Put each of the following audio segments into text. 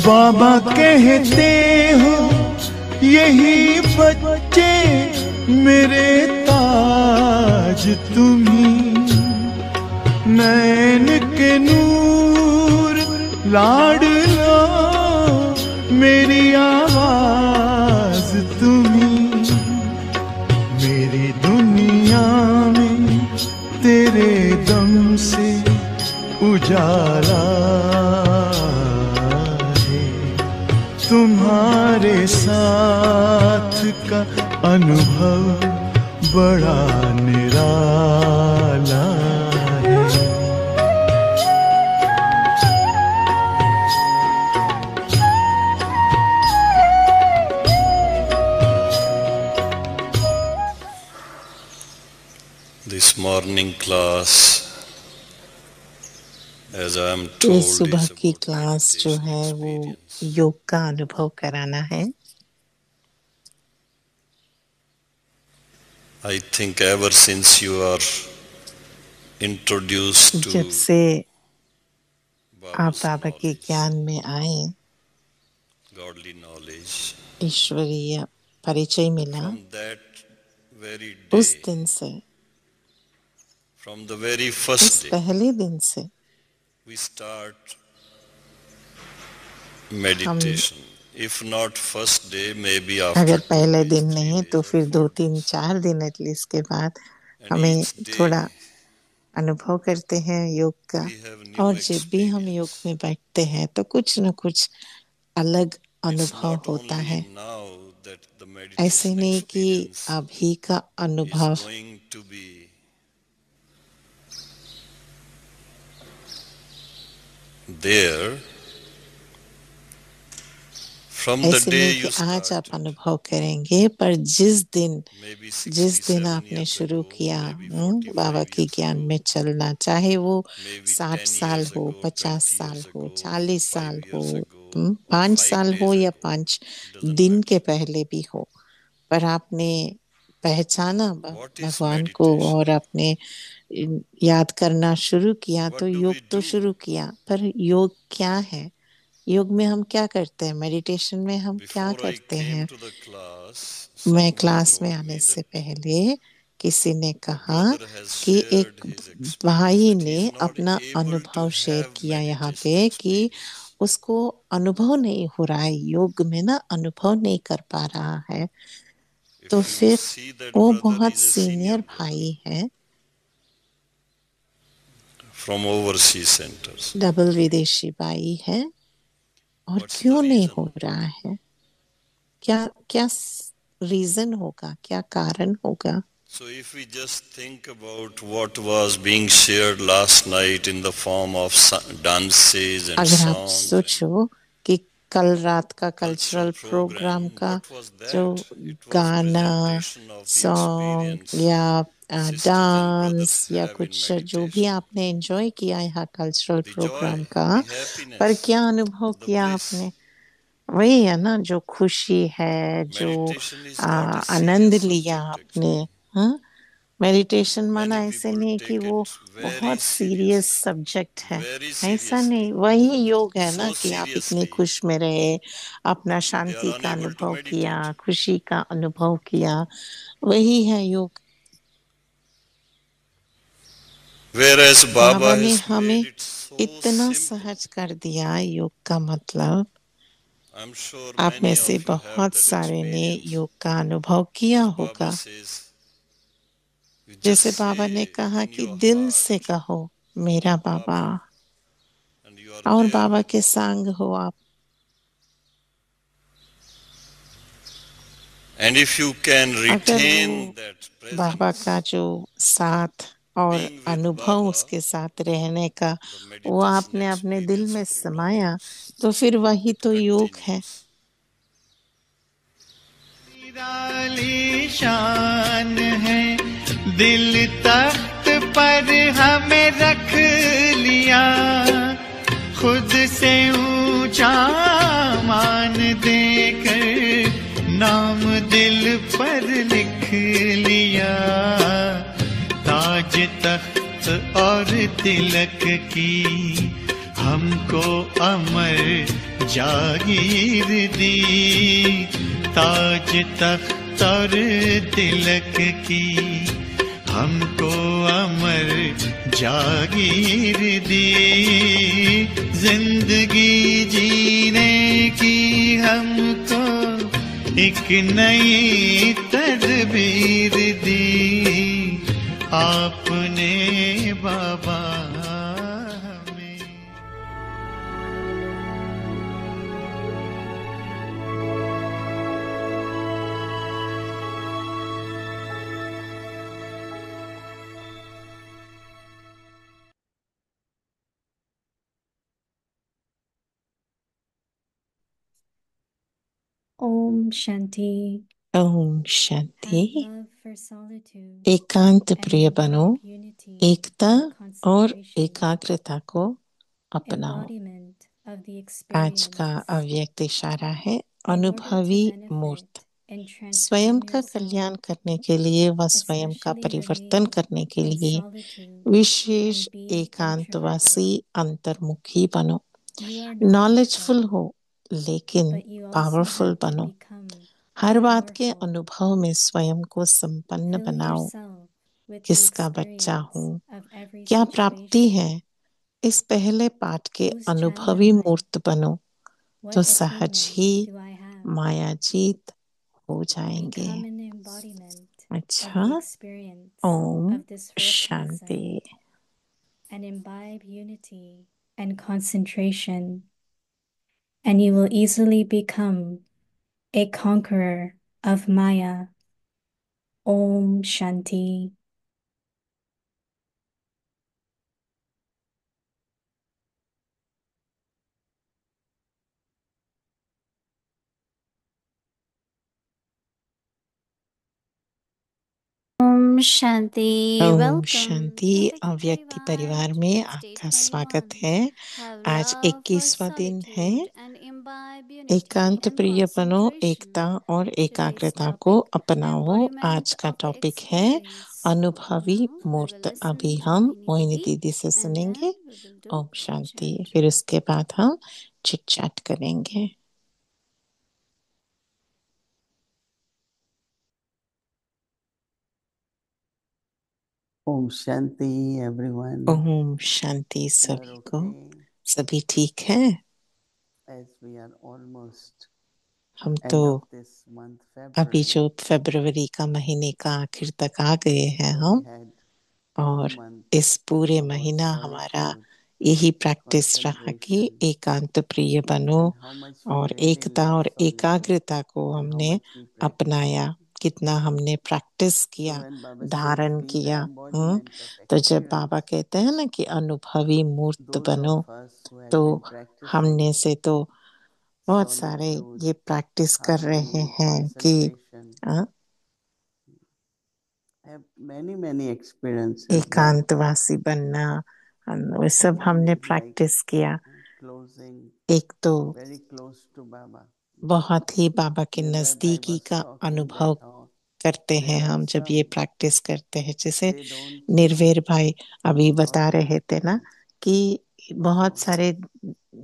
बाबा कहते हो यही बच्चे मेरे ताज तुम्ही, नैन के नूर लाडलो मेरी आवाज तुम्ही, मेरी दुनिया में तेरे दम से उजाला है, तुम्हारे साथ का अनुभव बड़ा निराला है। This morning class, as I am told, इस सुबह की क्लास जो है वो योग का अनुभव कराना है। I think ever since you are introduced to जब से आप बाबा के ज्ञान में आए, godly knowledge, ईश्वरीय परिचय मिला, from that very day, उस दिन से, from the very उस first day, पहले दिन से we start meditation. If not first day, maybe after अगर 2 पहले days, दिन 3 नहीं days, तो फिर 2, 3, 4 दिन एटलीस्ट के बाद and हमें each day थोड़ा अनुभव करते हैं योग का। we have new और जब भी हम योग में बैठते हैं तो कुछ न कुछ अलग It's अनुभव not होता only है। now that the ऐसे meditation नहीं कि experience अभी का is अनुभव going to be there. From the ऐसे day नहीं you कि आज start, आप अनुभव करेंगे, पर जिस दिन maybe जिस 60, दिन 70 आपने years शुरू ago, किया maybe 45 बाबा के years ज्ञान ago, में चलना, चाहे वो maybe 60 10 साल years हो, ago, 50 20 साल years हो, ago, 40 5 साल हो, years ago, 5 5 साल हो days या ago, 5 doesn't दिन matter. के पहले भी हो, पर आपने पहचाना What is भगवान को meditation? और आपने याद करना शुरू किया तो What do योग we तो do? शुरू किया। पर योग क्या है? योग में हम क्या करते हैं? मेडिटेशन में हम क्या Before I करते came हैं? to the class, मैं someone क्लास में told आने me से that पहले किसी ने a कहा brother has कि एक shared his experience भाई that he ने is not अपना able to अनुभव शेयर have किया यहाँ meditation पे कि experience. उसको अनुभव नहीं हो रहा है, योग में ना अनुभव नहीं कर पा रहा है। तो If you फिर see that वो brother बहुत is a senior senior brother भाई है, from overseas centers. डबल विदेशी भाई है, और What's the क्यों नहीं reason? हो रहा है? क्या क्या रीजन होगा, क्या कारण होगा? So if we just think about what was being shared last night in the form of dances and अगर आप songs, सोचो कि कल रात का cultural कल्चरल प्रोग्राम program, का what was जो that? It was गाना, presentation of the song experience या sisters and डांस brothers या have in कुछ जो भी meditation. आपने एंजॉय किया यहाँ कल्चरल The joy, प्रोग्राम का, the पर happiness, क्या अनुभव the किया bliss. आपने? वही है ना, जो खुशी है, जो Meditation is not a Anand serious लिया subject आपने। actually. हाँ, मेडिटेशन माना Many ऐसे people नहीं कि take वो it very बहुत सीरियस seriously, सब्जेक्ट है, very ऐसा seriously, नहीं। वही योग है ना so कि आप इतने seriously खुश में रहे, अपना they are शांति का unable to अनुभव किया, meditate. खुशी का अनुभव किया, वही है योग। Whereas बाबा Baba ने has हमें made it so इतना simple. सहज कर दिया योग का मतलब। I'm sure आप में many से of you have बहुत that सारे ने experience. योग का अनुभव किया As Baba होगा। says, you जैसे just बाबा ने say कहा in कि your दिल से heart, कहो मेरा बाबा, Baba, and you are और there बाबा with के Baba. संग हो आप। And if you can अगर retain वो that बाबा presence, का जो साथ और being with अनुभव Baba, उसके साथ रहने का the वो meditation आपने अपने दिल experience में समाया, prolongs. तो फिर वही It तो योग है। continues. निराली शान है, दिल तख्त पर हमें रख लिया, खुद से ऊंचा मान देकर नाम दिल पर लिख लिया, ताज तख्त और तिलक की हमको अमर जागीर दी, ताज तख्त और तिलक की। हमको अमर जागीर दी, जिंदगी जीने की हमको एक नई तदबीर दी, आपने बाबा हमें। ओम शांति। Om Shanti. Have love for solitude एकांत and प्रिय बनो, imbibe unity एकता and और concentration, एकाग्रता को अपनाओ। embodiment of the आज का experience अव्यक्त इशारा है in order to अनुभवी मूर्त। benefit and स्वयं transform का yourself, कल्याण करने के लिए व स्वयं का especially परिवर्तन remain करने के in लिए solitude wishes and be एकांतवासी introverted. अंतर्मुखी बनो। You are नॉलेजफुल knowledgeful, हो लेकिन but you also powerful have to बनो। become हर बात के powerful. अनुभव में स्वयं को संपन्न Fill बनाओ। yourself with the किसका बच्चा experience हूँ, of every क्या प्राप्ति situation. है, इस पहले पाठ के Whose अनुभवी child am I? मूर्त बनो तो What सहज attainments he do I have? माया जीत हो जाएंगे। Become an embodiment of अच्छा, the experience Om of this first शांति। lesson and imbibe unity and concentration, and you will easily become a conqueror of Maya. Om Shanti. ओम शांति। ओम welcome शांति। अव्यक्ति परिवार में आपका स्वागत है। आज 21वां दिन है। एकांत प्रिय बनो, एकता और एकाग्रता को अपनाओ। आज का टॉपिक है अनुभवी मूर्त। अभी हम मोहिनी दीदी से सुनेंगे ओम शांति, फिर उसके बाद हम चिट चैट करेंगे। ओम शांति एवरीवन। ओम शांति सभी को। सभी ठीक है? As we are almost हम end तो of this month, अभी February, जो फरवरी का महीने का आखिर तक आ गए हैं so हम, we had और 2 months इस पूरे about महीना हमारा solitude, यही प्रैक्टिस रहा कि concentration, एकांत प्रिय बनो and how much we और really एकता love और solitude एकाग्रता को and how हमने much we practice अपनाया, it. कितना हमने प्रैक्टिस So किया, when Baba says धारण be the किया। embodiment of तो जब बाबा experience, कहते हैं ना कि अनुभवी मूर्त those बनो, of us who have तो been practicing हमने से तो बहुत सारे solitude, ये प्रैक्टिस कर रहे harmony, हैं कि concentration, have many experiences that एकांतवासी बनना, वो सब one हमने is like प्रैक्टिस किया। closing एक तो very close to Baba. बहुत ही बाबा के Where I नजदीकी was का talking अनुभव that how करते हैं there are हम जब ये some प्रैक्टिस करते हैं। जैसे they don't निर्वेर know भाई अभी बता about रहे थे ना कि बहुत how सारे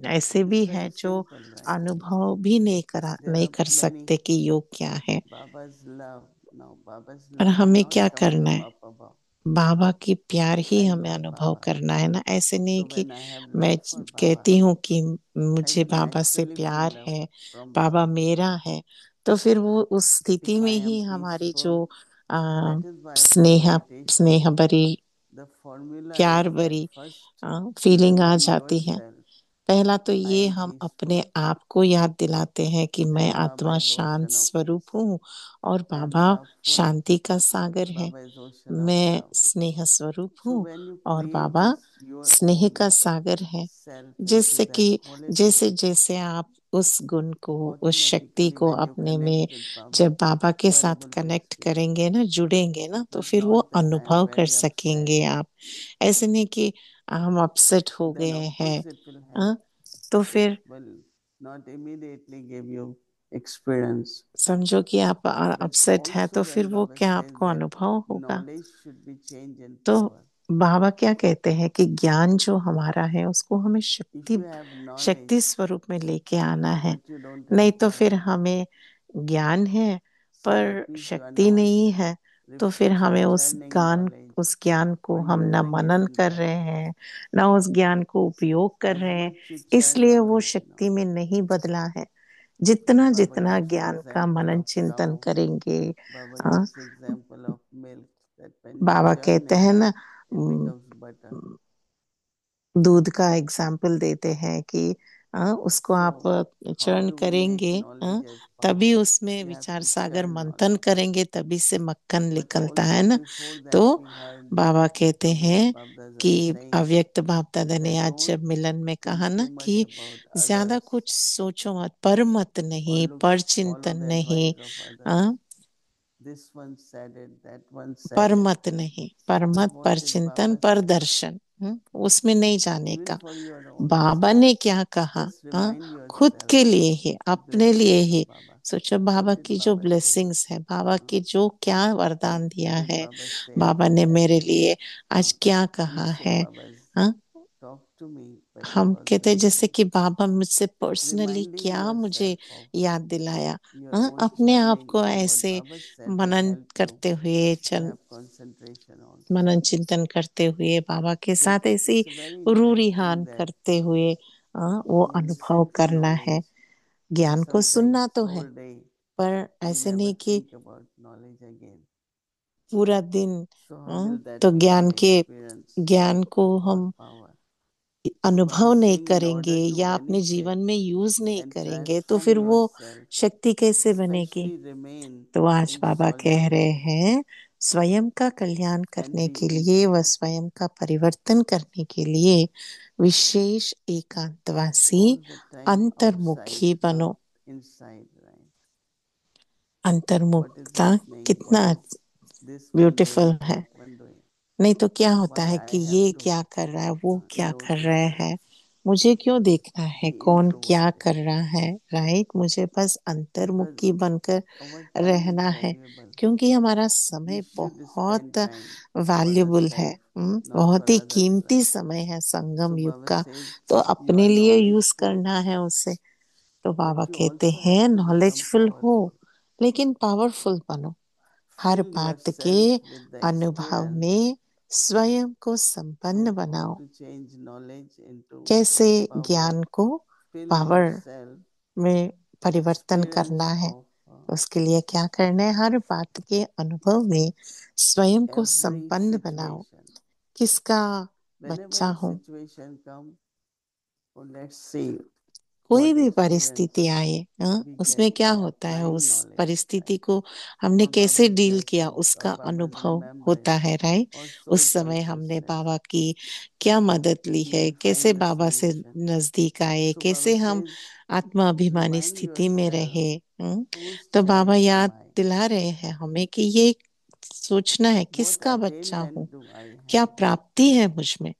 ऐसे it's भी very हैं जो simple, right? अनुभव भी There नहीं are कर many सकते कि योग क्या है। Baba's love. Now Baba's और love हमें cannot क्या come करना from है, up above. बाबा की प्यार ही I हमें love अनुभव Baba. करना है ना। ऐसे नहीं So कि when I have मैं love for Baba, कहती हूँ कि I मुझे बाबा से naturally प्यार feel love है, from बाबा Baba. मेरा है, तो फिर वो उस स्थिति If में I ही am हमारी peaceful, जो that is why from स्नेह meditation स्नेह भरी the formula प्यार is that भरी first फीलिंग आ remind जाती है। yourself पहला तो I ये am हम अपने peaceful, आप को याद दिलाते हैं कि मैं then Baba आत्मा is शांत ocean of स्वरूप peace. हूँ और I am बाबा loveful, शांति का सागर है। Baba is ocean of मैं love. स्नेह स्वरूप So हूँ when you और create बाबा this your स्नेह own का सागर है। self into जिससे that कि quality, जैसे जैसे आप उस गुण को, उस शक्ति automatically को when you अपने connect में with Baba, जब बाबा के you are साथ able to कनेक्ट experience. करेंगे ना, जुड़ेंगे ना, It तो is फिर वो not that I am अनुभव कर very upset, सकेंगे आप। ऐसे नहीं कि हम अपसेट हो then गए of हैं, course it will help. तो It फिर will not immediately give you experience. समझो कि आप But अपसेट है, also तो फिर when वो Baba क्या says आपको that अनुभव होगा। knowledge should be changed in तो power. बाबा क्या कहते हैं कि ज्ञान जो हमारा है उसको हमें If you have शक्ति knowledge स्वरूप में लेके आना है। but you don't नहीं have तो फिर power, हमें ज्ञान है so that पर means you are शक्ति not नहीं है, तो फिर हमें churning knowledge उस ज्ञान को or हम न using it मनन in कर रहे practice. हैं, न उस ज्ञान को उपयोग कर As रहे हैं, much you churn इसलिए वो knowledge, शक्ति में नहीं बदला है। जितना Baba जितना gives the ज्ञान का example मनन of चिंतन cow. करेंगे। Baba हाँ, gives the example of milk, that when you Baba churn कहते it, हैं ना, it becomes butter. दूध का एग्जाम्पल देते हैं कि उसको आप So, how churn do we make करेंगे, knowledge as तभी power? उसमें We have विचार to सागर churn मंथन knowledge. करेंगे, तभी से मक्खन But निकलता है also ना। before तो that we heard बाबा कहते Avyak हैं Bapdada कि saying अव्यक्त बाप दादा ने that आज don't जब मिलन में think कहा ना too much कि about ज्यादा others कुछ सोचो मत, पर मत or नहीं, पर follow चिंतन the नहीं, advice of others. हाँ, This one said it, that one पर said it. मत नहीं, पर But मत, what पर did चिंतन, Baba पर say? दर्शन, उसमें नहीं जाने Even का। for your own Baba self, ने क्या कहा, just हाँ, remind खुद yourself के लिए ही, the अपने लिए blessings of ही Baba. सोचो, What बाबा did की जो Baba say? ब्लेसिंग्स है, बाबा Uh, की जो क्या what वरदान दिया did है, Baba say बाबा ने that मेरे लिए आज क्या कहा please say है। Baba's हाँ, talk to me, but हम कहते हैं जैसे constantly कि बाबा मुझसे पर्सनली reminding क्या मुझे yourself of याद दिलाया। your हाँ, own अपने आप churning को and what ऐसे Baba said will Manan help you करते हुए, to have concentration also. मनन चिंतन करते हुए, बाबा के So साथ ऐसी it's a very रू interesting रिहान that करते हुए वो you अनुभव listen to करना है। knowledge and ज्ञान को सुनना sometimes तो है, whole day पर you ऐसे never नहीं कि think about knowledge again. पूरा दिन। So how will तो that be an experience ज्ञान को or हम power? So अनुभव Baba is नहीं saying in करेंगे order to या अपने benefit जीवन में यूज नहीं and करेंगे, तो transform फिर वो yourself, शक्ति कैसे बनेगी। especially remain तो आज in बाबा कह रहे solitude हैं, स्वयं का कल्याण and करने be के लिए व intimate, स्वयं का परिवर्तन करने के लिए विशेष एकांतवासी all the time outside, अंतर्मुखी not बनो। inside, right? What is अंतर्मुखता happening? कितना What is this one beautiful doing? है। That one doing? नहीं तो क्या होता Why है I कि have ये to क्या कर रहा है, वो क्या कर notice रहे that, हैं, मुझे क्यों देखना है, be कौन क्या introverted? कर रहा है। राइट, मुझे बस Because अंतर्मुखी बनकर our time is रहना है, valuable. क्योंकि हमारा We समय should spend बहुत time for the वैल्यूबल है। self, not बहुत for ही others, कीमती right? समय है So संगम युग Baba का, says, तो you are अपने लिए यूज knowledgeful, करना है उसे। तो but बाबा you कहते also have हैं to become नॉलेजफुल हो, powerful. लेकिन पावरफुल बनो। हर Fill बात के yourself with the अनुभव experience में स्वयं को संपन्न So how बनाओ। to change knowledge into कैसे power? ज्ञान को Fill पावर yourself में with परिवर्तन experience करना है। of उसके लिए क्या करना है, हर बात के अनुभव में स्वयं को every संपन्न बनाओ। situation. किसका Whenever बच्चा a हूँ, situation comes, or let's see कोई what भी experience परिस्थिति आए, we get उसमें क्या by होता है, applying उस knowledge, परिस्थिति right? को हमने Or कैसे Baba's डील किया, blessings, or उसका Baba's अनुभव होता remembrance, है। राइट, or उस soul समय हमने consciousness. बाबा की क्या मदद ली We है, will कैसे find the बाबा से solution. नजदीक आए, So Baba कैसे हम says, आत्माभिमानी remind स्थिति में yourself, रहे। whose तो बाबा child am याद I? दिला रहे हैं हमें कि ये सोचना है, What किसका बच्चा हूँ, attainment do I क्या have? प्राप्ति है मुझ में।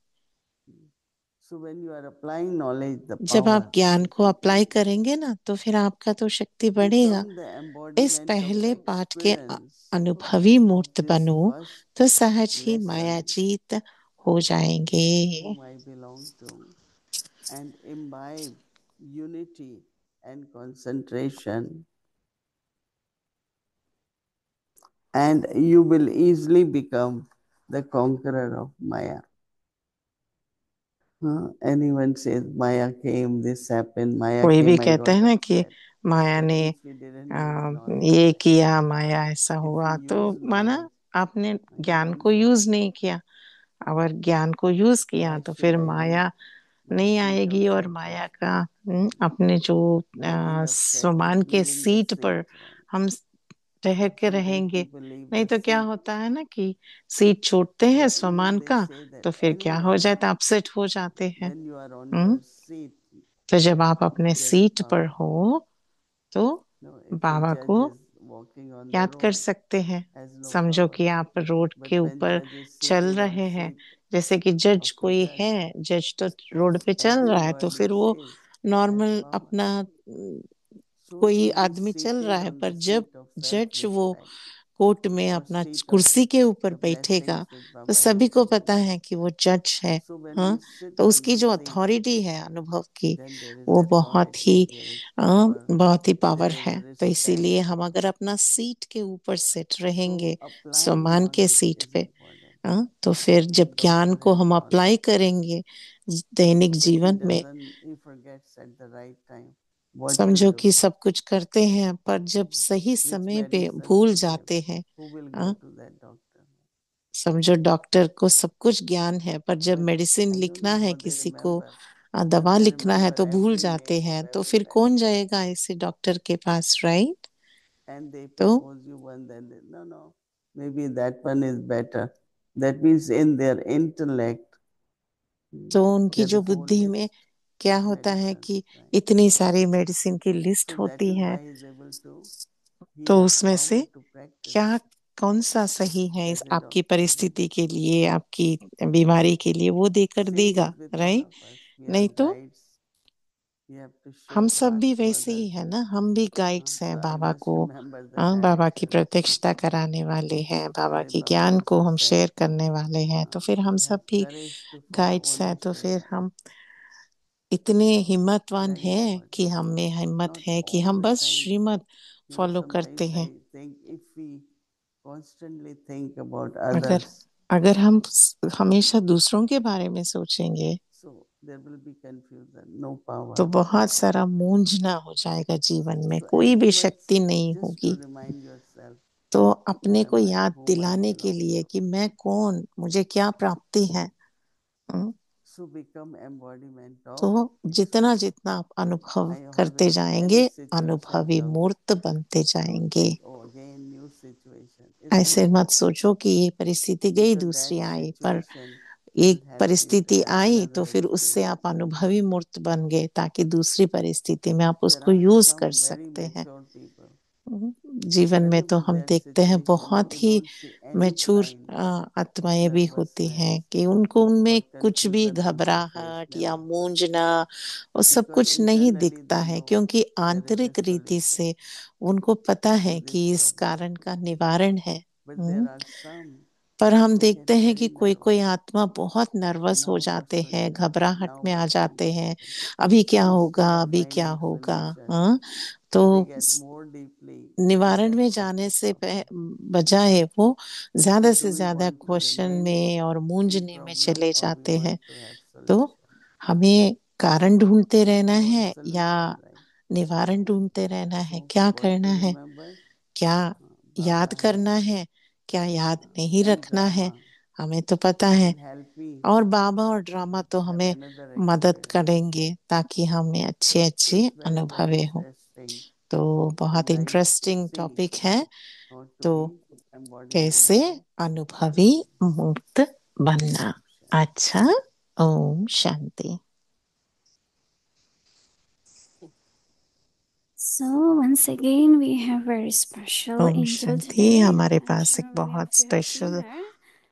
So when you are applying knowledge, the जब आप power ज्ञान को अप्लाई करेंगे ना, तो फिर आपका तो शक्ति बढ़ेगा। become the इस embodiment of पहले पाठ के experience अनुभवी of मूर्त this बनो, first तो सहज ही माया lesson जीत हो जाएंगे। whom I belong to and imbibe unity and concentration, and you will easily become the conqueror of Maya. Anyone says Maya came, this happened, Maya कोई भी came, I कहते got हैं ना कि upset. माया That ने means we didn't use knowledge. ये किया, माया ऐसा If we हुआ, तो use माना knowledge, आपने you ज्ञान won't को be यूज upset. नहीं किया। अगर ज्ञान को यूज किया Why तो should फिर I lose माया my नहीं seat of आएगी, और माया surplus? का अपने जो Getting upset स्वमान and के leaving the सीट पर seat, right? हम ठहर के Sometimes रहेंगे। people leave नहीं the तो क्या seat. होता है ना कि सीट छोड़ते हैं So even स्वमान they का, say that तो फिर क्या हो anyone, जाता है, अपसेट हो जाते हैं। when you are on hmm your seat, तो जब आप अपने just सीट पर हो, तो if a बाबा judge को is walking on the याद कर road, सकते हैं। has no समझो power. कि आप रोड But के when ऊपर judge is चल sitting on रहे हैं, seat जैसे कि जज of a कोई judge, है, जज तो रोड पे चल every रहा है, तो word he फिर वो says has नॉर्मल power. अपना So कोई to be आदमी चल रहा seated है, on पर the जब seat of जज वो self-respect कोर्ट में अपना कुर्सी के ऊपर बैठेगा तो सभी को पता है कि वो जज है। हाँ, तो उसकी जो अथॉरिटी है अनुभव की वो बहुत ही पावर है। तो इसीलिए हम अगर अपना सीट के ऊपर सेट रहेंगे, सम्मान के सीट पे, हाँ, तो फिर जब ज्ञान को हम अप्लाई करेंगे दैनिक जीवन में, समझो कि सब कुछ करते हैं पर जब सही समय पे भूल जाते हैं। हाँ, समझो डॉक्टर को सब कुछ ज्ञान है पर जब मेडिसिन लिखना है किसी को, दवा लिखना है तो भूल जाते हैं, तो फिर कौन जाएगा ऐसे डॉक्टर के पास, राइट? तो maybe that one is better. That means in their intellect, तो उनकी there जो is whole बुद्धि में list क्या of होता है medicines, कि right? इतनी सारी मेडिसिन की लिस्ट So that होती is है, why he is able to, he तो has उसमें से power to practice क्या कौन सा सही है इस as a आपकी doctor. परिस्थिति के लिए, आपकी बीमारी के लिए, वो देकर Same देगा, is with all right? of us. We are नहीं तो guides. We have to show हम सब path भी to वैसे ही others. है ना, हम भी गाइड्स हैं So I बाबा must को। remember the हाँ, बाबा की direction. प्रत्यक्षता कराने वाले हैं, बाबा Sai की Baba ज्ञान को also हम said, शेयर करने वाले हैं, तो फिर हम to have सब भी courage to follow गाइड्स हैं। only तो फिर straight हम path. इतने हिम्मतवान Very हैं कि important. हम में हिम्मत Not है कि all हम the बस time. श्रीमत फॉलो Sometimes करते हैं। I think if we constantly think about अगर others, अगर हम हमेशा दूसरों के बारे में सोचेंगे so there will be confusion, no power. तो बहुत सारा मूंझना हो जाएगा जीवन में, So कोई as भी much शक्ति नहीं just to होगी। remind yourself, तो अपने को I, याद whom I दिलाने के belong लिए to. कि मैं कौन, मुझे क्या प्राप्ति है। हम्म, So become embodiment तो of. जितना जितना आप अनुभव I करते always, any जाएंगे, situation अनुभवी comes, मूर्त बनते don't जाएंगे। think, oh, again, new situation. It's ऐसे new. मत सोचो कि ये परिस्थिति गई Because दूसरी that आई, पर situation will एक help you to परिस्थिति have आई another तो फिर उससे experience. आप अनुभवी मूर्त बन गए, ताकि दूसरी परिस्थिति में आप There उसको are यूज कर some very सकते हैं। mature people. जीवन When में you तो put हम that देखते हैं situation, बहुत they he don't see any mature sign of आत्माएं भी होती nervousness हैं कि उनको उनमें or कुछ भी confusion on their face, घबराहट या never. मूंझना वो सब Because कुछ नहीं internally दिखता they है, know क्योंकि there is a आंतरिक रीति solution से उनको पता to है this कि इस problem. कारण का निवारण है। But hmm, there are some पर हम who get देखते हैं कि very कोई कोई nervous. आत्मा बहुत नर्वस हो Now what जाते will हैं, happen? घबराहट Now में आ what will जाते हैं, happen? अभी क्या होगा, Instead of अभी क्या finding होगा। solution, हाँ, they तो get more deeply निवारण में attached with जाने the से problem. बजाय वो ज्यादा Do से we ज्यादा want to क्वेश्चन remain में और in मूंझने में problem चले or we जाते हैं। want to have तो solution? हमें कारण ढूंढते रहना You want है या solution, right? निवारण ढूंढते रहना है, So क्या what करना to है, remember? क्या Baba याद has करना है, क्या याद नहीं and रखना है, drama हमें तो पता है। will help me और बाबा और ड्रामा तो have हमें another मदद experience. करेंगे ताकि हमें अच्छे So अच्छे it's very, very अनुभवे हो। interesting तो बहुत and nice to interesting see topic है। how to तो be embodiment कैसे of अनुभवी मुक्त बनना। अच्छा, Om Shanti. So once again we have very special Om angel Shanti. today. हमारे I'm पास एक sure many बहुत of you have seen special her.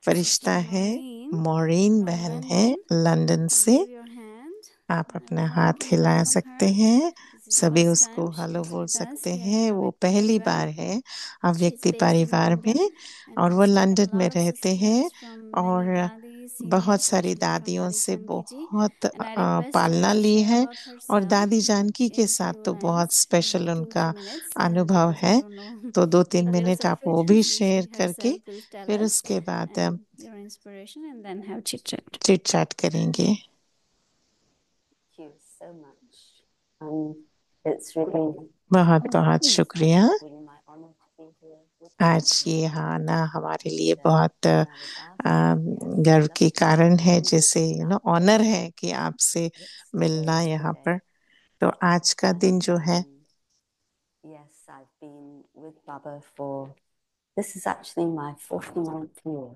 Firishta Sister है, Maureen मॉरीन from बहन है, London. लंदन Please से। give your hand आप and अपना हाथ warmly हिला welcome सकते her. हैं, This is the सभी first उसको time she हेलो is बोल with us सकते here in हैं। the वो Avyakti पहली Parivar. बार है She's अव्यक्ति based in परिवार London में, and और वो has taken a लंदन में lot of रहते हैं assistance from many और dadis, बहुत seniors, सारी especially from दादियों Dadi से Janki ji. बहुत And I request her पालना to ली share है, about और herself दादी जानकी के in साथ few तो बहुत lines, स्पेशल 2-3 उनका minutes, अनुभव because I है। don't know तो 2-3 details मिनट of आप it. वो भी So शेयर she करके herself will tell फिर us उसके बाद and your inspiration, and then have chit chat. Chit chat करेंगे। Thank you so much. It's really बहुत बहुत शुक्रिया। really my honor to be here with आज you. ये आना हमारे लिए And, बहुत I was asked, yes, गर्व की just कारण है, one जैसे visit that ऑनर day. है कि आपसे Yes, मिलना today is यहाँ the पर। day. तो आज का दिन जो है, Yes, I've been with Baba for, this is actually my 49th year.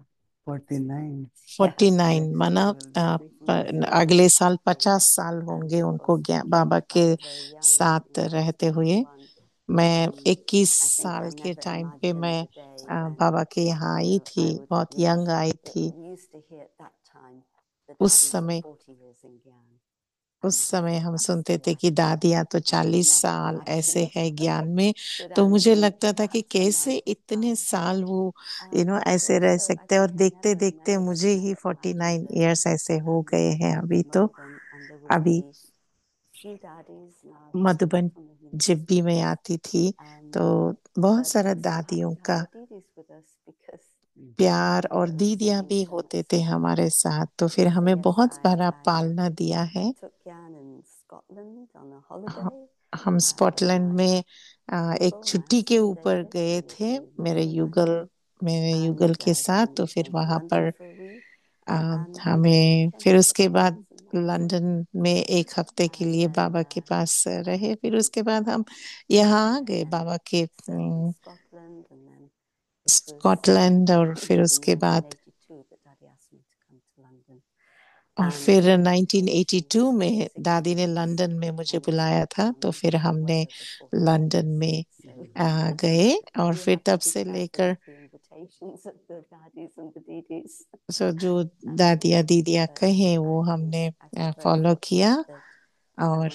49. 49 माना I will be speaking the same. अगले साल 50 साल होंगे And उनको was speaking बाबा to के Baba very young साथ when I was रहते हुए। 21. मैं 21 I think साल I के never टाइम पे imagined मैं the day when, बाबा के यहाँ आई थी, I would बहुत reach. यंग आई थी We used to hear at that time the उस daddies are समय। 40 years in Gyan. उस समय हम सुनते थे कि दादियां तो 40 साल ऐसे है ज्ञान में, तो मुझे लगता था कि कैसे इतने साल वो ऐसे रह सकते हैं। और देखते देखते मुझे ही 49 इयर्स ऐसे हो गए हैं अभी। तो अभी मधुबन जब भी मैं आती थी तो बहुत सारा दादियों का प्यार और दीदियां भी होते थे हमारे साथ, तो फिर हमें बहुत सारा पालना दिया है। हम स्कॉटलैंड में एक छुट्टी के ऊपर गए थे मेरे युगल के साथ, तो फिर वहां पर हमें फिर उसके बाद लंदन में एक हफ्ते के लिए बाबा के पास रहे। फिर उसके बाद हम यहाँ आ गए बाबा के स्कॉटलैंड, और फिर उसके बाद और फिर 1982 में दादी ने लंदन में मुझे बुलाया था, तो फिर हमने लंदन में गए और फिर तब से लेकर जो दादिया दीदिया कहे वो हमने फॉलो किया। और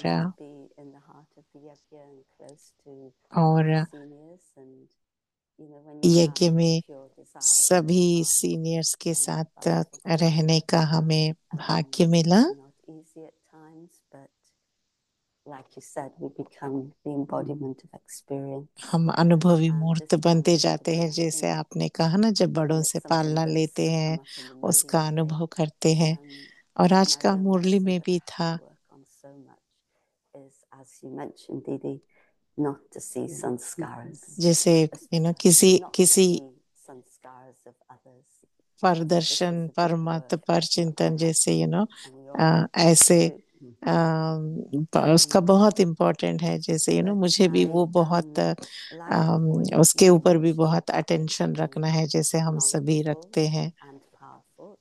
यज्ञ में सभी सीनियर्स के साथ रहने का हमें भाग्य मिला। हम अनुभवी मूर्त बनते जाते हैं, जैसे आपने कहा ना, जब बड़ों से पालना लेते हैं उसका अनुभव करते हैं। और आज का मुरली में भी था जैसे किसी किसी पर दर्शन पर मत पर चिंतन, जैसे ऐसे उसका बहुत इम्पोर्टेंट है। जैसे मुझे भी वो बहुत उसके ऊपर भी बहुत अटेंशन रखना है, जैसे हम सभी रखते हैं।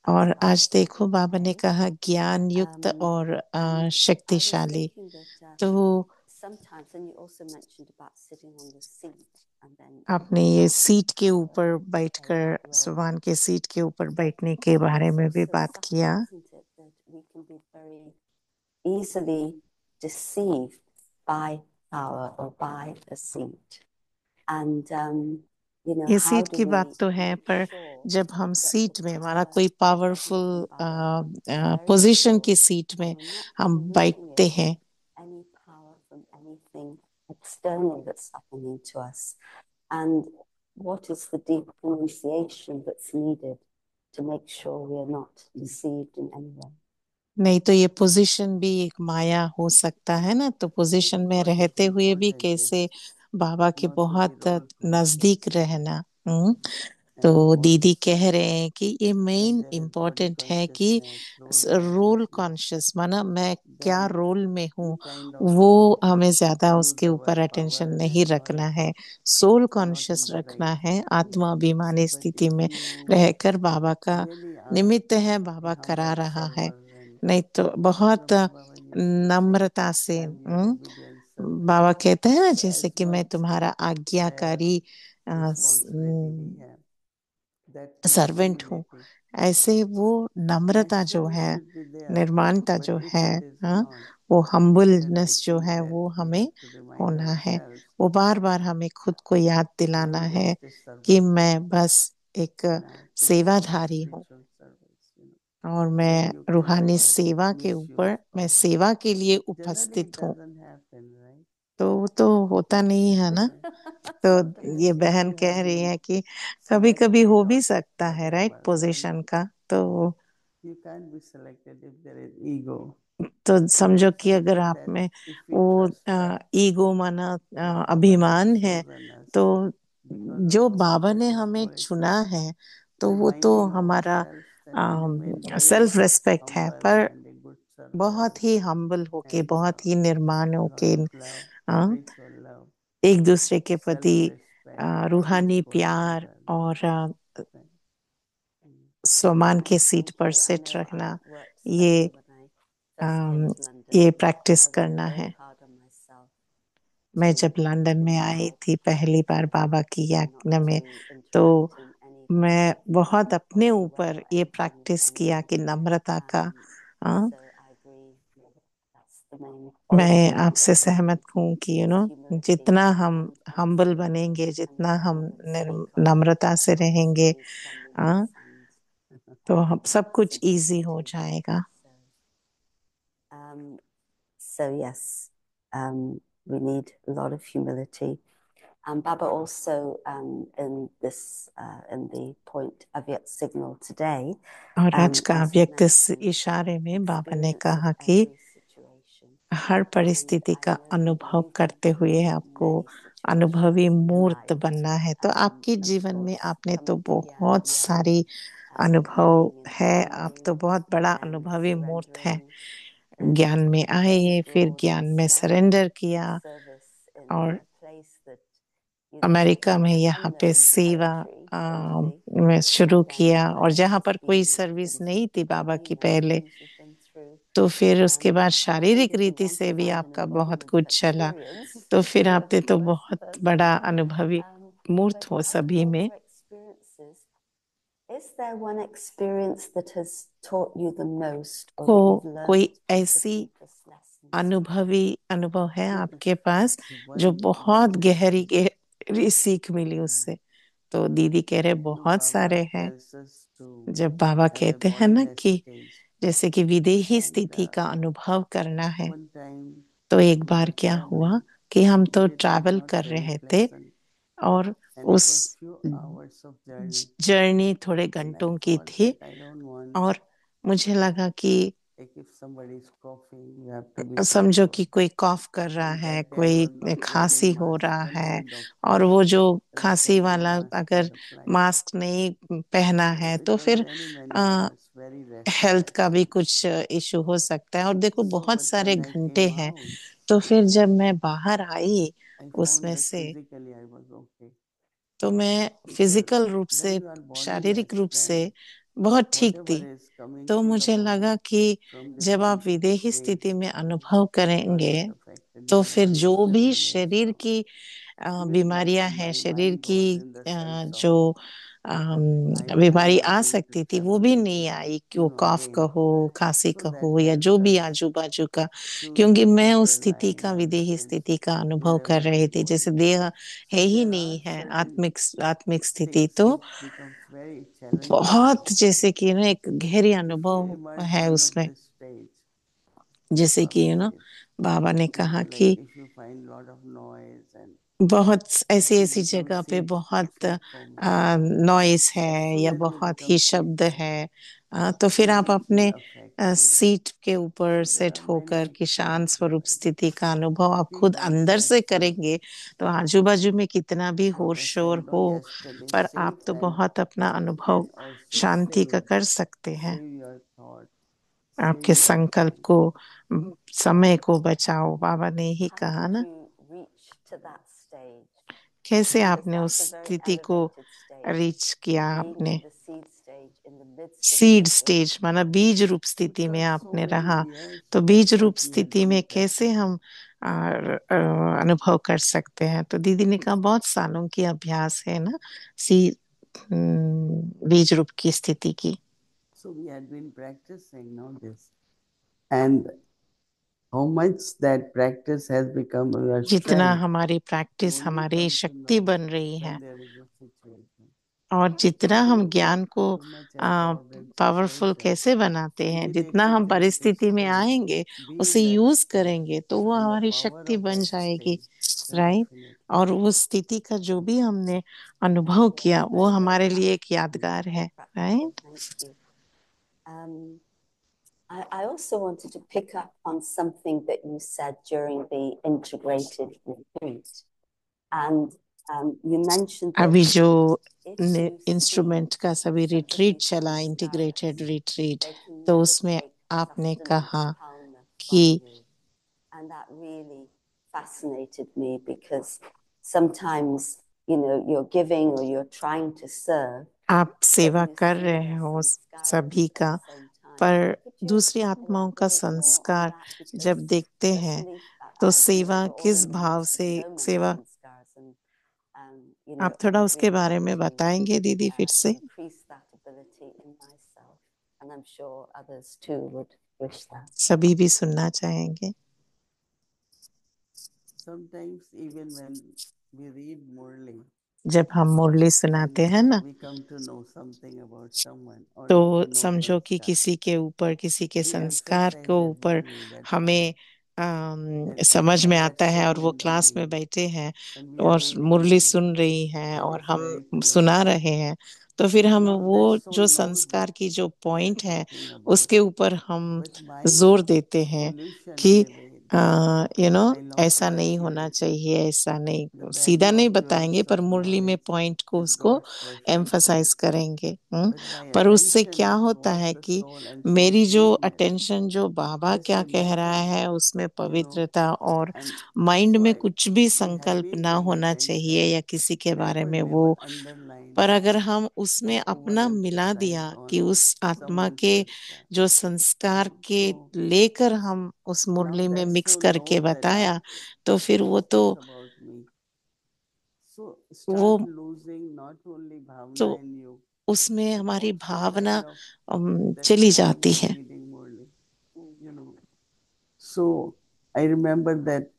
और आज देखो बाबा ने कहा ज्ञान युक्त और शक्तिशाली, तो आपने ये सीट के ऊपर बैठकर, सुभान के सीट के ऊपर बैठने के बारे में भी बात किया। Easily deceived by power or by a seat. And ये सीट की बात तो है, पर जब हम सीट में, हमारा कोई पावरफुल पोजीशन की सीट में हम बैठते हैं, any power from anything external that's happening to us, and what is the deep renunciation that's needed to make sure we are not deceived in any way. नहीं तो ये पोजीशन भी एक माया हो सकता है ना। तो पोजीशन में रहते हुए भी कैसे बाबा के बहुत नजदीक रहना। तो दीदी कह रहे हैं कि ये मेन इम्पोर्टेंट है कि रोल कॉन्शियस, माना मैं क्या रोल में हूँ, वो हमें ज्यादा उसके ऊपर अटेंशन नहीं रखना है। सोल कॉन्शियस रखना है, आत्मा अभिमानी स्थिति में रहकर बाबा का निमित्त है, बाबा करा रहा है। नहीं तो बहुत नम्रता से बाबा कहते हैं ना, जैसे कि मैं तुम्हारा आज्ञाकारी सर्वेंट हूँ, ऐसे वो नम्रता जो है, निर्माणता जो है, हाँ, वो हम्बलनेस जो है, वो हमें होना है। वो बार बार हमें खुद को याद दिलाना है कि मैं बस एक सेवाधारी हूँ और मैं रूहानी सेवा के ऊपर, मैं सेवा के लिए उपस्थित हूँ। तो होता नहीं है ना। तो ये बहन कह रही है कि कभी कभी हो भी सकता है राइट पोजीशन का। तो समझो कि अगर आप में वो ईगो माना अभिमान है, तो जो बाबा ने हमें चुना है तो वो तो हमारा सेल्फ रेस्पेक्ट है, पर बहुत ही हम्बल होके, बहुत ही निर्माण होके, एक दूसरे के प्रति रूहानी प्यार और सम्मान के सीट पर सेट रखना, ये प्रैक्टिस करना है। मैं जब लंदन में आई थी पहली बार बाबा की याज्ञा में, तो मैं बहुत अपने ऊपर ये प्रैक्टिस किया कि नम्रता का the main मैं qualities आपसे of सहमत हूँ कि humility जितना हम and हम्बल बनेंगे, जितना हम stay calm, नम्रता से रहेंगे, stay हाँ, cleanliness तो हम सब कुछ and इजी हो simplicity. जाएगा। So yes, we need a lot of humility. Baba also in this in the point Avyat signal today, और आज का as he व्यक्त इस mentioned, इशारे में बाबा ने experience of कहा कि every situation. हर And परिस्थिति I का know that अनुभव you've been करते हुए through आपको many अनुभवी situations in your मूर्त life. बनना है। तो आपके Of जीवन में course, आपने तो coming here बहुत young सारी as a अनुभव being and है, आप learning तो बहुत बड़ा and अनुभवी मूर्त है। surrendering and ज्ञान में going आए, फिर abroad ज्ञान and में starting सरेंडर किया service in और a place that अमेरिका में an यहाँ पे unknown सेवा territory totally, में शुरू and then किया, और जहाँ just पर कोई being सर्विस things नहीं थी बाबा की the पहले, things you've been through. तो फिर उसके बाद Not only शारीरिक did you रीति want to से भी find an आपका बहुत embodiment of कुछ चला, experience तो फिर for आपने तो us बहुत बड़ा personally, अनुभवी मूर्त but हो out of सभी all में। your experiences, is there one experience that has taught you the most, or that you've कोई learned the ऐसी deepest lessons? अनुभवी अनुभव है आपके पास जो बहुत गहरी गहरी सीख मिली उससे? तो दीदी कह रहे बहुत सारे हैं। जब बाबा कहते हैं ना कि जैसे कि विदेही स्थिति का अनुभव करना है, तो एक बार क्या हुआ कि हम तो ट्रैवल कर रहे थे और उस जर्नी थोड़े घंटों की थी, और मुझे लगा कि समझो कि कोई कॉफ कर रहा है, कोई खांसी हो रहा है, और वो जो खांसी वाला अगर मास्क नहीं पहना है तो फिर हेल्थ का भी कुछ इशू हो सकता है। और देखो बहुत सारे घंटे हैं, तो फिर जब मैं बाहर आई उसमें से, तो मैं फिजिकल रूप से, शारीरिक रूप से बहुत ठीक थी। तो मुझे लगा कि जब आप विदेही स्थिति में अनुभव करेंगे, तो फिर जो भी शरीर की बीमारियां हैं, शरीर की जो बीमारी आ सकती थी वो भी नहीं आई, कि वो कॉफ कहो, खांसी कहो, या जो भी आजू बाजू का, क्योंकि मैं उस स्थिति का, विदेही स्थिति का अनुभव कर रही थी। जैसे देह है ही नहीं है, आत्मिक आत्मिक स्थिति तो बहुत, जैसे कि ना एक गहरी अनुभव है उसमें। जैसे कि बाबा ने कहा कि बहुत ऐसी ऐसी जगह पे बहुत नॉइस है या बहुत ही शब्द है, तो फिर आप अपने सीट के ऊपर सेट होकर कि शांत स्वरूप स्थिति का अनुभव आप खुद अंदर से करेंगे, तो आजू बाजू में कितना भी शोर शोर हो, पर आप तो बहुत अपना अनुभव शांति का कर सकते हैं। आपके संकल्प को, समय को बचाओ, बाबा ने ही कहा ना। कैसे आपने उस स्थिति को रीच किया? आपने सीड स्टेज माना बीज रूप स्थिति में आपने रहा, तो बीज रूप स्थिति में कैसे हम अनुभव कर सकते हैं? तो दीदी ने कहा बहुत सालों की अभ्यास है ना सी बीज रूप की स्थिति की। So we had been practicing now this, and how much that practice has become your जितना strength हमारी प्रैक्टिस only हमारी come to शक्ति know बन रही है, when there is a situation. और जितना हम ज्ञान को So much empowerment powerful situation. कैसे बनाते हैं, जितना हम Immediately take परिस्थिति में steps, आएंगे, be उसे in that यूज state, करेंगे, तो वो and the हमारी power शक्ति of बन that जाएगी, state, राइट। definitely. और उस स्थिति का जो भी हमने अनुभव किया वो हमारे लिए एक यादगार है, right. I also wanted to pick up on something that you said during the integrated retreat, and you mentioned that अभी जो if you इंस्ट्रूमेंट का सभी see रिट्रीट somebody चला, who's integrated nervous, retreat, they can तो never उसमें take आपने sustenance, कहा calmness from कि you. And that really fascinated me, because sometimes, you're giving or you're trying to serve, आप but सेवा you कर see रहे their हो sanskars सभी at का, the same time. पर Could you दूसरी आत्माओं का elaborate more on संस्कार that? जब Because देखते हैं, personally, तो I've सेवा all किस in my भाव life से seen so many सेवा, sanskars, and आप थोड़ा I'd उसके really बारे like में to बताएंगे दीदी फिर से? increase that ability in myself, and I'm sure others too would wish that. सभी भी सुनना चाहेंगे। sometimes even when we read Murli, जब हम मुरली सुनाते हैं ना, we come to know something about someone, or if तो we know समझो कि Sanskar, किसी के ऊपर, किसी के we संस्कार emphasize के that ऊपर Murli that हमें time, that समझ में have that आता है, और soul वो and क्लास में being, बैठे हैं and we are और reading मुरली Murli, सुन रही हैं and और it's हम very pure. सुना रहे हैं, तो फिर हम Now वो that soul जो knows संस्कार what की जो we are पॉइंट है talking about, उसके ऊपर हम but mind जोर देते हैं pollution कि in a way that I lost ऐसा my नहीं होना purity. चाहिए, ऐसा नहीं, The सीधा value नहीं of बताएंगे purest पर of मुरली में knowledge पॉइंट को is उसको God's perfect एम्फसाइज connection. करेंगे। But my पर उससे attention क्या होता towards है the कि soul and मेरी soul जो pureness अटेंशन जो बाबा has क्या a कह रहा matter, है उसमें you know, पवित्रता, और and माइंड so में I कुछ भी we have संकल्प been ना paying होना चाहिए attention या किसी के बारे wherever में they वो, were underlined पर अगर हम उसमें to अपना मिला overemphasize दिया कि on उस आत्मा someone's के sanskar. जो संस्कार के So लेकर हम उस now मुरली में that मिक्स soul करके knows that बताया, तो फिर वो this तो is about me. So वो start losing not only तो bhavna in you, उसमें but हमारी also Bhavna kind of that चली time जाती of है। reading Murli, you know. So I remember that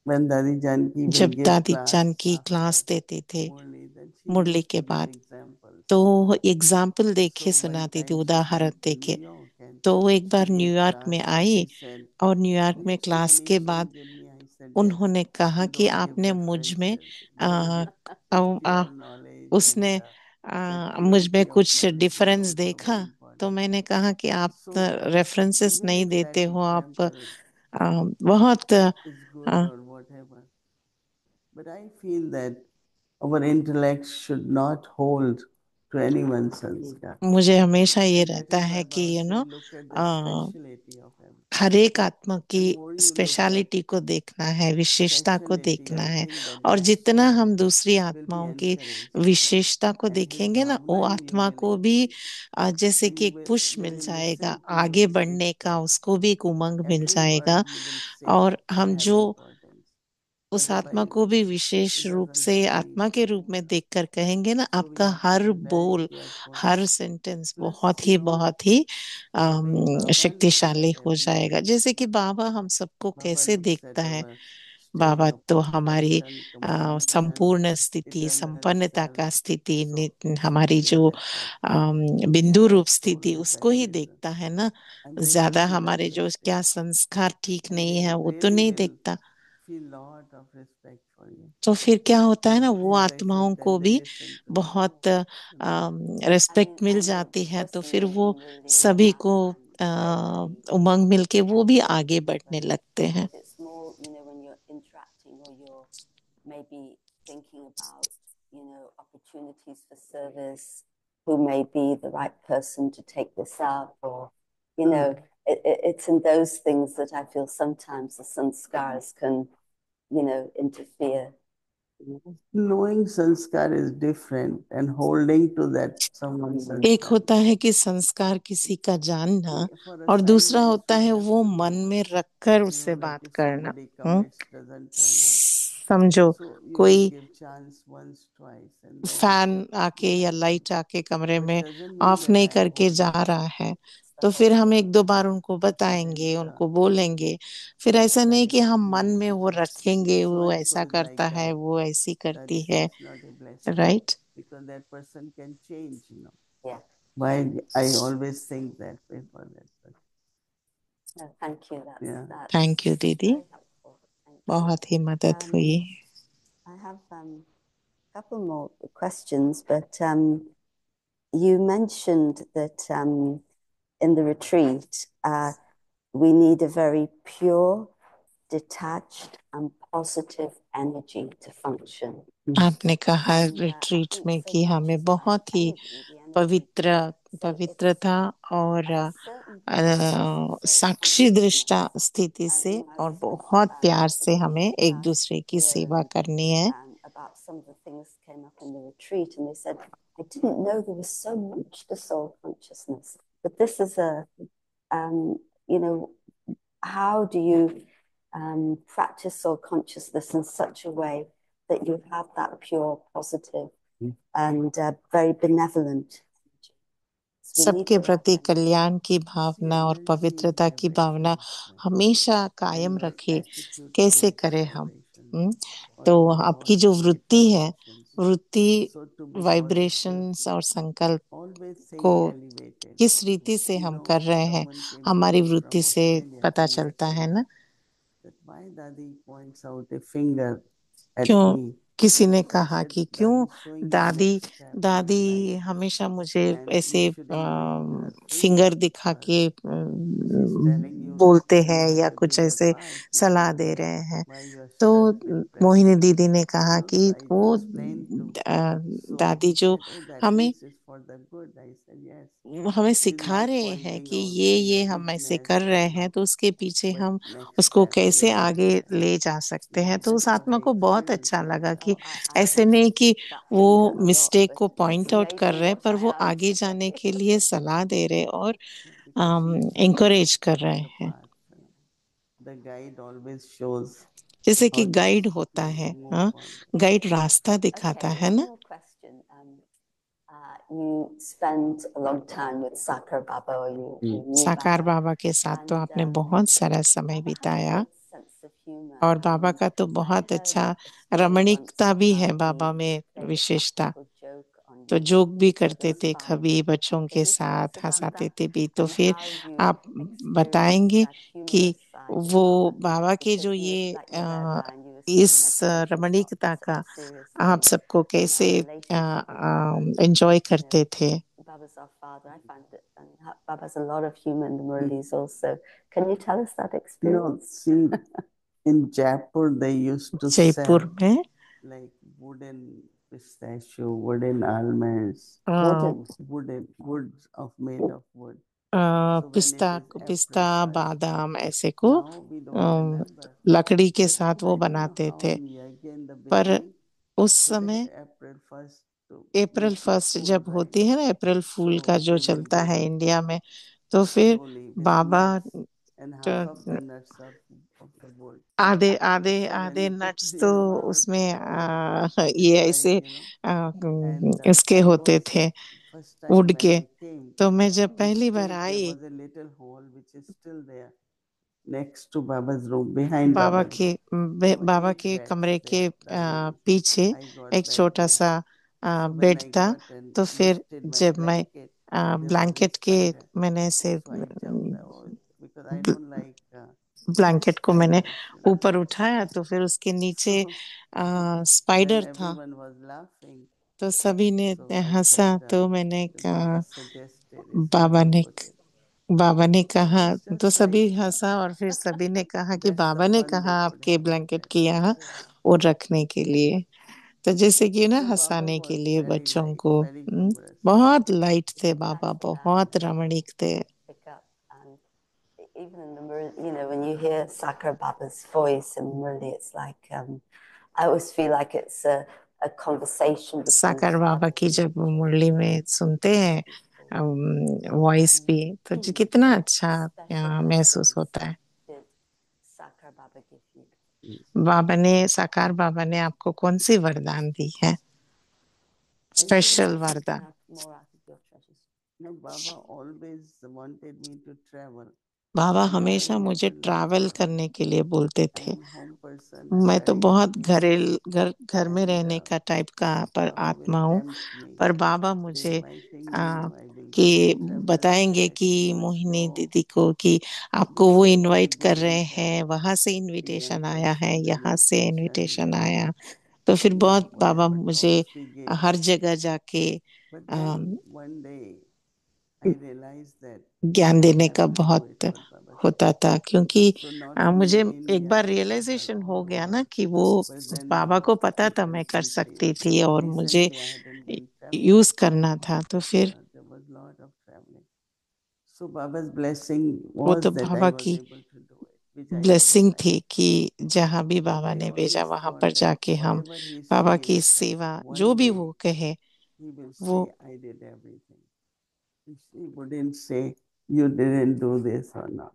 when Dadi Janki will जब give दादी class चांद की क्लास after देते थे Murli, then she Murli used के to give बाद, examples. तो एग्जाम्पल देके So one सुनाती थी, time she उदाहरण came to देके। New York and तो वो एक she बार gave न्यूयॉर्क में class and I she said, और न्यूयॉर्क "Do you में see क्लास any के बाद change in me?" I said, "Yes. उन्होंने कहा You कि don't give आपने मुझ में references. There is uh, a uh, uh, pure knowledge उसने and that मुझ में purity of कुछ knowledge is डिफरेंस also देखा। very तो important." मैंने कहा कि आप So रेफरेंसेस even नहीं if that देते हो, आप example बहुत is good or whatever, but I feel that our intellect should not hold to anyone's sanskar. मुझे हमेशा ये And that रहता is है why कि Baba said, look at the speciality of everyone. हर एक आत्मा की The more you look at speciality को देखना है, विशेषता को speciality, देखना I है, think that और that जितना soul हम दूसरी will be आत्माओं की encouraged. विशेषता को And with देखेंगे ना, वो bhavna in you आत्मा will को भी increase. जैसे कि You एक पुश will मिल जाएगा listen to आगे with बढ़ने का, respect. उसको भी एक उमंग मिल Every जाएगा, word you will say और will हम have जो importance. उस आत्मा Otherwise, को भी विशेष it रूप doesn't से have any आत्मा के रूप में significance. देखकर कहेंगे ना, So we आपका have to her be very बोल, careful. हर सेंटेंस Plus, बहुत ही the way Baba looks शक्तिशाली at हो जाएगा। everyone, जैसे कि बाबा हम सबको Baba कैसे looks देखता at है, our state बाबा of तो हमारी perfection, completion, संपूर्ण स्थिति, eternal संपन्नता self. का स्थिति, So it's हमारी okay जो that part. बिंदु And रूप that soul स्थिति, with उसको that ही reason. देखता है ना, And they will ज्यादा feel हमारे जो uplifted. क्या संस्कार ठीक And नहीं they है वो तो really नहीं will देखता। feel lot of respect for you. तो फिर क्या होता है And ना, वो as I आत्माओं said, को then they भी listen to me. बहुत You know. Respect mill I know जाती है, तो फिर personally वो in Murli सभी को I'm very उमंग मिलके वो भी आगे बढ़ने but लगते हैं। it's more, when you're interacting or you're maybe thinking about, opportunities for service, who may be the right person to take this up, or, it's in those things that I feel sometimes the sanskars can, interfere. Knowing sanskar is different and holding to that someone's एक sanskar. होता है कि संस्कार किसी का जानना, For और दूसरा assignment, होता we है have वो to मन know, में रखकर उससे that बात if करना। somebody hmm commits, doesn't turn up. समझो So you will कोई give chance once, twice, and then fan आके you या have to. लाइट आके कमरे But में doesn't mean ऑफ that नहीं I am करके जा holding. रहा है, तो फिर हम एक दो बार उनको बताएंगे, And उनको बोलेंगे, फिर that's ऐसा नहीं कि correct. हम मन में वो रखेंगे, So वो and so ऐसा is करता like है, that. वो ऐसी That करती is है, it's not a blessing. Right. Because that person can change. Yeah. Why I always think that way for that person. No, thank you. That's thank you दीदी, very helpful. Thanks. बहुत ही मदद Um, हुई। I have a couple more questions, but you mentioned that in the retreat, we need a very pure, detached, and positive energy to function. आपने कहा And I retreat think में so कि much हमें is that बहुत ही energy, the energy पवित्र piece. So it's पवित्रता और at a certain point, so साक्षी दृष्टा consciousness, स्थिति से I और was बहुत प्यार से speaking हमें to एक class दूसरे की here सेवा करनी है। about some of the things came up in the retreat, and they said, I didn't know there was so much to soul consciousness. But this is how do you practice soul consciousness in such a way that you have that pure, positive, and very benevolent energy? So we need सबके the right प्रति energy. कल्याण की भावना और पवित्रता की भावना हमेशा कायम रखे, कैसे करें हम? तो or आपकी जो वृत्ति है, expectations. वृत्ति So to be vibrations positive, और संकल्प always को stay elevated. किस रीति से You हम know, कर रहे हैं, someone came to हमारी me वृत्ति from से Australia पता and they चलता है said ना। that why Dadi points out a finger at क्यों, me. किसी ने So I कहा said, कि क्यों Dadi is showing you दादी next step in दादी life हमेशा मुझे and you ऐसे should invite her finger finger दिखा because के she's telling you बोलते you हैं have या a कुछ bigger ऐसे part. You सलाह don't दे know रहे हैं। why you are तो stuck at मोहिनी present. दीदी ने कहा कि So I वो explained to. So दादी he जो said, oh, that हमें means it's for the good. I said, yes. हमें She's सिखा not रहे हैं pointing कि out ये the हम ऐसे weakness कर or रहे हैं, not, तो उसके पीछे but हम next उसको step, कैसे your आगे next step. ले जा सकते हैं। तो That's उस what आत्मा I को बहुत experienced अच्छा in लगा life. कि I ऐसे use नहीं कि that वो finger a lot, mistake but को it's पॉइंट आउट कर amazing रहे हैं, what पर वो I आगे answer. जाने के लिए सलाह दे रहे और Because she's showing encourage कर रहे the हैं। path. The guide always shows जैसे how कि गाइड होता to है, move हाँ, forward. गाइड रास्ता दिखाता Okay, है one ना। more question. You spent a long time with Sakar Baba, or you knew साकार Baba, बाबा के साथ तो and आपने बहुत सारा समय Baba has a बिताया great sense of humor. और बाबा And का तो I बहुत heard अच्छा a story once रमणीकता of भी how है he बाबा में, played a विशेषता। practical joke on तो you जोक भी with करते his थे father. कभी बच्चों Can के you tell us साथ, about हंसाते that थे भी। तो and फिर how you आप experienced बताएंगे that कि humorous side of वो Baba? बाबा के Because जो he was ये like your Dada and you were इस sitting next to him, so it's not रमणीकता such का a serious आप thing. सबको And कैसे our relationship with Baba, enjoy you know, करते थे। Baba's our father. I find it, and Baba's a lot of humor in the Murlis also. Can you tell us that No, experience? see, in Jaipur they used to Jaipur sell में like wooden pistachio, wooden almonds, woods of made of wood. So when it पिस्ता is पिस्ता April 1st, बादाम ऐसे को now we don't remember, लकड़ी के but साथ वो I don't know बनाते how थे। in Yagi in the पर beginning, उस today समय April 1st to April make it first full, जब right? होती है ना, अप्रैल फूल का So जो they will चलता give है it इंडिया में, तो फिर slowly with Baba nuts and half of the तो nuts of the wood. आधे आधे So when आधे you put नट्स it तो in your mouth, उसमें it's ये like, ऐसे you know. And इसके I होते was थे first वुड time when के। I came तो मैं to जब पहली बार stage, there I was a little hole which is still there next to Baba's room, behind Baba Baba's के room. There were बाबा 8 के beds कमरे के there, Dadi. पीछे I got एक bed छोटा there. सा So when बेड I था। got and तो फिर lifted my जब मैं blanket, there was a blanket के spider. मैंने से So I jumped out because I don't like blanket को मैंने spiders, you know. ऊपर उठाया तो फिर उसके नीचे So then स्पाइडर था। everyone was laughing. तो सभी ने So I हंसा। said, तो मैंने the कहा, Baba suggested is where Baba you ने put it. बाबा ने So कहा। it's तो just like, सभी हंसा और फिर सभी ने कहा कि best बाबा of ने one कहा day could आपके happen ब्लैंकेट that की day. यहाँ वो रखने के लिए। तो जैसे कि ना So Baba हंसाने के was लिए very बच्चों light, को। very humorous. बहुत लाइट थे It's बाबा, nice बहुत to रमणीक थे। pick up. And even in the Murli, you know, when you hear Sakar Baba's voice in Murli, it's like, I always feel like it's a conversation between साकार the Baba father की and the जब मुरली children. में सुनते हैं Beautiful. Voice भी, तो कितना What अच्छा special महसूस blessings होता है। did Sakar Baba give you? बाबा ने, साकार बाबा ने आपको कौन सी वरदान दी है, I think स्पेशल वरदान? More out of your treasures. no, Baba always wanted me to travel. Baba And I हमेशा मुझे never like, ट्रैवल करने के लिए बोलते थे। I'm home person, I'm मैं तो very बहुत happy. घर में And रहने का टाइप का पर Baba will आत्मा हूँ। tempt me, पर बाबा be मुझे inviting me, inviting कि to travel, बताएंगे let's कि go, let's मोहिनी go. दीदी को कि आपको वो Because I want to invite go कर in रहे हैं, depth, वहां से experience इनविटेशन आया what's है, called यहाँ से initiation, इनविटेशन आया। तो फिर बहुत बाबा whatever मुझे talks we gave. हर जगह जाके But then one day I realized that ज्ञान I देने have का to do बहुत it what Baba said. होता था। क्योंकि So not only मुझे in एक India, बार but रियलाइजेशन हो all गया over. ना कि वो But then बाबा को पता था मैं different कर countries. सकती थी और मुझे Recently I hadn't been traveling. Use करना था। तो फिर There was a lot of traveling. So Baba's blessing वो was तो that I बाबा was की able to do it, which I never blessing liked. थी कि जहां भी But बाबा I ने भेजा always वहां पर thought that जाके हम whatever he बाबा says, की सेवा, जो one भी day वो कहे he will वो, say, I did everything. He wouldn't say, you didn't do this or not.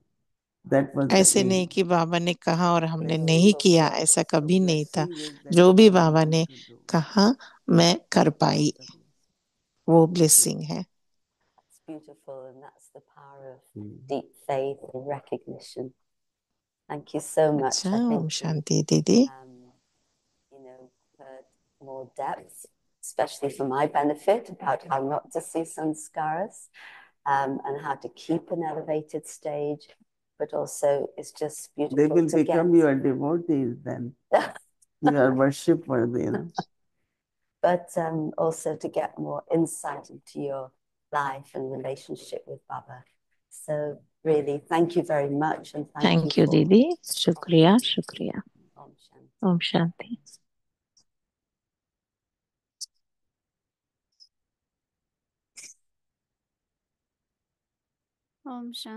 That was the ऐसे नहीं aim. कि बाबा ने कहा और हमने Blessing. नहीं किया, Beautiful. ऐसा So कभी नहीं था। blessing is that जो भी I'm बाबा able ने to do. कहा मैं कर That pi, was the blessing. वो ब्लेसिंग है। That's beautiful, and that's the power of deep faith and recognition. Thank you so much. अच्छा, I ओम think शांति दीदी। more depth, especially for my benefit, about how not to see sanskaras, and how to keep an elevated stage. But also, it's just beautiful. They will become your devotees then. Your worshipper, you know. But also to get more insight into your life and relationship with Baba. So really, thank you very much. And Thank you, Didi. Shukriya, shukriya. Om Shanti. Om Shanti. Om Shanti.